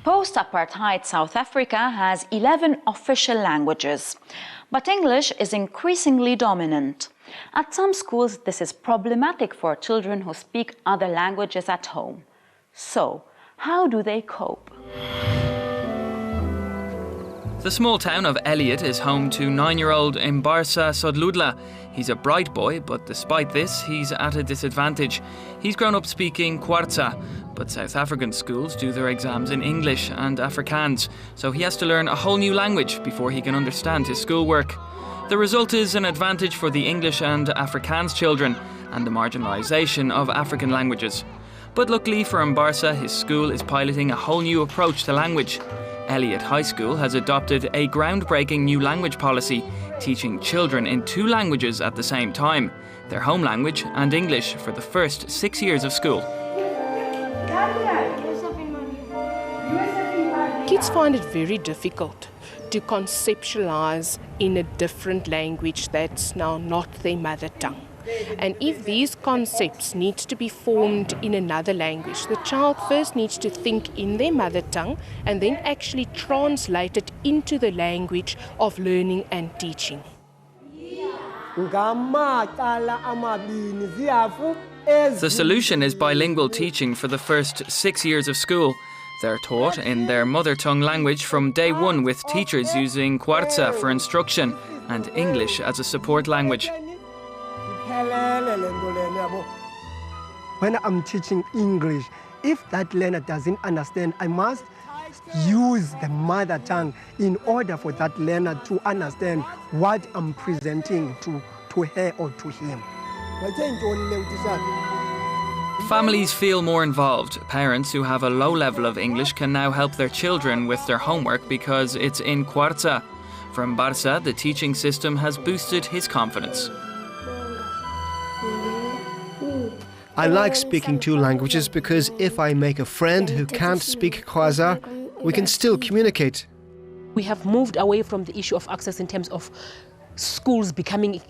Post-apartheid South Africa has 11 official languages, but English is increasingly dominant. At some schools, this is problematic for children who speak other languages at home. So, how do they cope? The small town of Elliot is home to 9-year-old Mbarsa Sodludla. He's a bright boy, but despite this, he's at a disadvantage. He's grown up speaking Kwarza, but South African schools do their exams in English and Afrikaans, so he has to learn a whole new language before he can understand his schoolwork. The result is an advantage for the English and Afrikaans children and the marginalisation of African languages. But luckily for Mbarsa, his school is piloting a whole new approach to language. Elliot High School has adopted a groundbreaking new language policy, teaching children in 2 languages at the same time, their home language and English, for the first 6 years of school. Kids find it very difficult to conceptualize in a different language that's now not their mother tongue. And if these concepts need to be formed in another language, the child first needs to think in their mother tongue and then actually translate it into the language of learning and teaching. The solution is bilingual teaching for the first 6 years of school. They're taught in their mother tongue language from day one, with teachers using Kwarza for instruction and English as a support language. When I'm teaching English, if that learner doesn't understand, I must use the mother tongue in order for that learner to understand what I'm presenting to her or to him. Families feel more involved. Parents who have a low level of English can now help their children with their homework because it's in Kwarza. For Mbarsa, the teaching system has boosted his confidence. I like speaking 2 languages because if I make a friend who can't speak Kwarza, we can still communicate. We have moved away from the issue of access in terms of schools becoming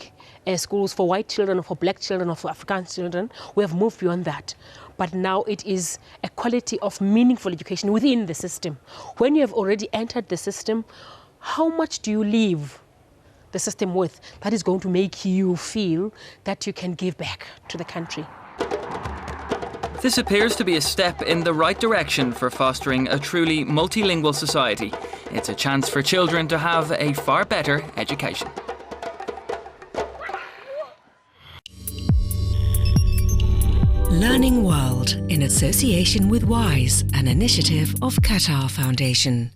schools for white children or for black children or for Afrikaans children. We have moved beyond that. But now it is a quality of meaningful education within the system. When you have already entered the system, how much do you leave the system with that is going to make you feel that you can give back to the country? This appears to be a step in the right direction for fostering a truly multilingual society. It's a chance for children to have a far better education. Learning World in association with WISE, an initiative of Qatar Foundation.